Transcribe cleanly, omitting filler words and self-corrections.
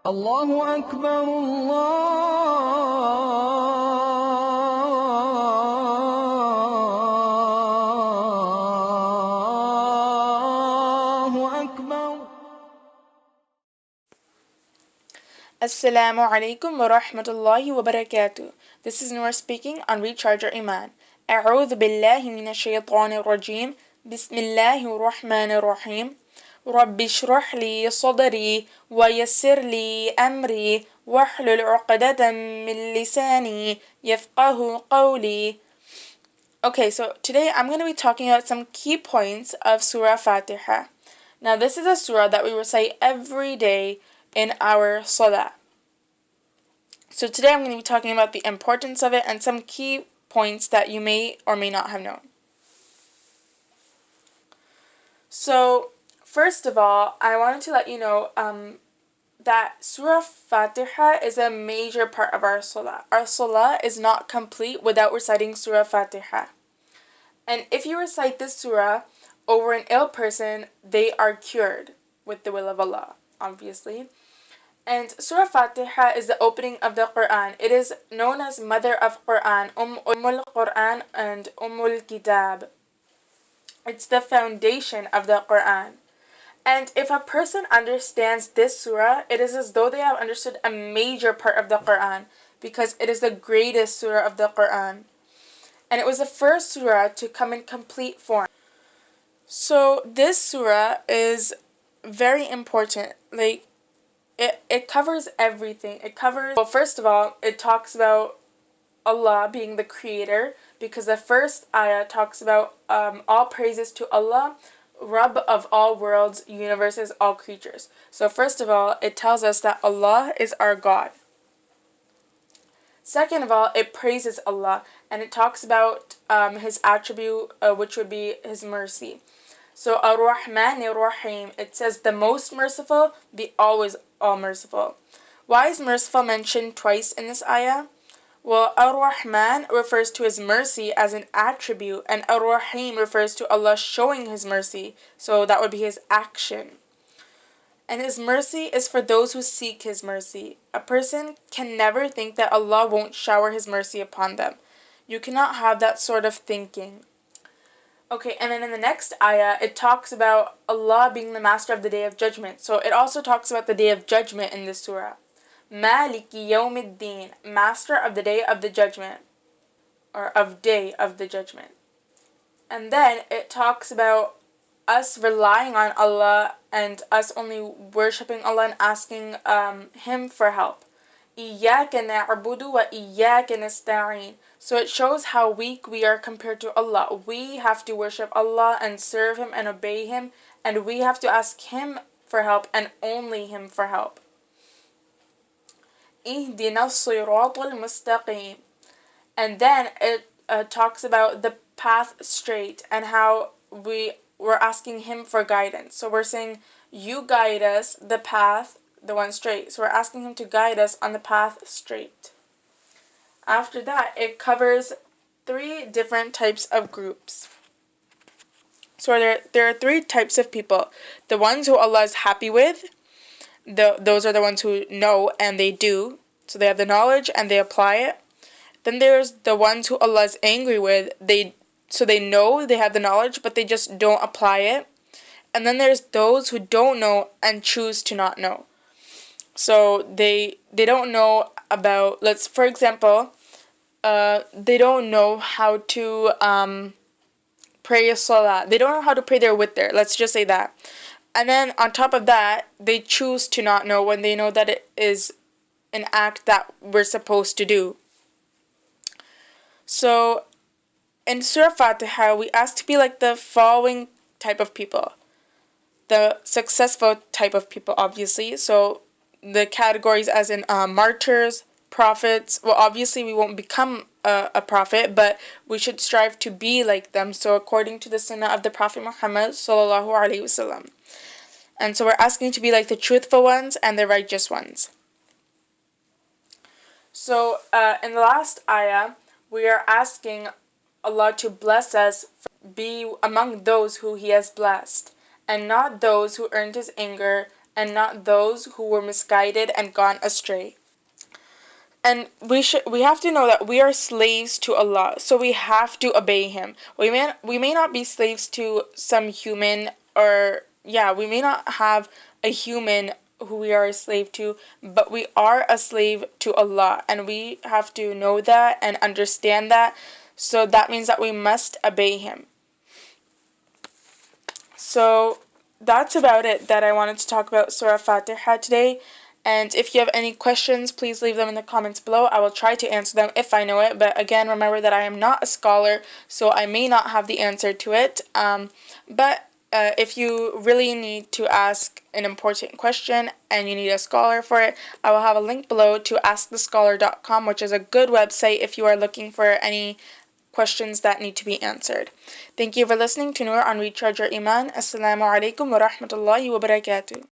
الله أكبر الله أكبر. Assalamualaikum wa rahmatullahi wa barakatuh. This is Noor speaking on Recharge Your Iman. أعوذ بالله من الشيطان الرجيم. بسم الله الرحمن الرحيم. رب اشرح لي صدري ويسر لي أمري واحلل عقدة من لساني يفقه قولي. Okay, so today I'm going to be talking about some key points of Surah Fatiha. Now, this is a surah that we recite every day in our salah. So today I'm going to be talking about the importance of it and some key points that you may or may not have known. So, first of all, I wanted to let you know that Surah Fatiha is a major part of our salah. Our salah is not complete without reciting Surah Fatiha. And if you recite this surah over an ill person, they are cured with the will of Allah, obviously. And Surah Fatiha is the opening of the Quran. It is known as Mother of Quran, Ummul Quran and Ummul Kitab. It's the foundation of the Quran. And if a person understands this surah, it is as though they have understood a major part of the Quran, because it is the greatest surah of the Quran. And it was the first surah to come in complete form. So this surah is very important. It covers everything. Well, first of all, it talks about Allah being the creator, because the first ayah talks about all praises to Allah, Rabb of all worlds, universes, all creatures. So first of all, it tells us that Allah is our God. Second of all, it praises Allah, and it talks about His attribute, which would be His mercy. So Ar-Rahman Ar-Rahim, it says the most merciful, the always all merciful. Why is merciful mentioned twice in this ayah? Well, Ar-Rahman refers to His mercy as an attribute, and Ar-Rahim refers to Allah showing His mercy, so that would be His action. And His mercy is for those who seek His mercy. A person can never think that Allah won't shower His mercy upon them. You cannot have that sort of thinking. Okay, and then in the next ayah, it talks about Allah being the master of the Day of Judgment. So it also talks about the Day of Judgment in this surah. Maliki Yawmiddin, master of the Day of the Judgment, or of Day of the Judgment. And then it talks about us relying on Allah and us only worshipping Allah and asking Him for help. إِيَّاكَ نَعْبُدُ وَإِيَّاكَ نَسْتَعِينُ. So it shows how weak we are compared to Allah. We have to worship Allah and serve Him and obey Him, and we have to ask Him for help and only Him for help. اهْدِنَا الصِّرَاطَ الْمُسْتَقِيمِ. And then it talks about the path straight and how we're asking Him for guidance. So we're saying, you guide us the path, the one straight. So we're asking Him to guide us on the path straight. After that, it covers 3 different types of groups. So there are 3 types of people. The ones who Allah is happy with, those are the ones who know and they do. So they have the knowledge and they apply it. Then there's the ones who Allah is angry with. They know they have the knowledge, but they just don't apply it. And then there's those who don't know and choose to not know. So they don't know about, for example, they don't know how to pray a salah. They don't know how to pray their witr. Let's just say that. And then on top of that, they choose to not know when they know that it is an act that we're supposed to do. So in Surah Fatiha, we ask to be like the following type of people. The successful type of people, obviously. So the categories as in martyrs, prophets. Well, obviously we won't become a prophet, but we should strive to be like them. So according to the sunnah of the Prophet Muhammad sallallahu alaihi wasallam. And so we're asking to be like the truthful ones and the righteous ones. So in the last ayah, we are asking Allah to bless us, be among those who He has blessed, and not those who earned His anger and not those who were misguided and gone astray. And we have to know that we are slaves to Allah, so we have to obey Him. We may not be slaves to some human, or we may not have a human who we are a slave to, but we are a slave to Allah, and we have to know that and understand that. So that means that we must obey Him. So that's about it that I wanted to talk about Surah Fatiha today. And if you have any questions, please leave them in the comments below. I will try to answer them if I know it. But again, remember that I am not a scholar, so I may not have the answer to it. But if you really need to ask an important question and you need a scholar for it, I will have a link below to askthescholar.com, which is a good website if you are looking for any questions that need to be answered. Thank you for listening to Noor on Recharge Your Iman. Assalamualaikum wa rahmatullahi wa barakatuh.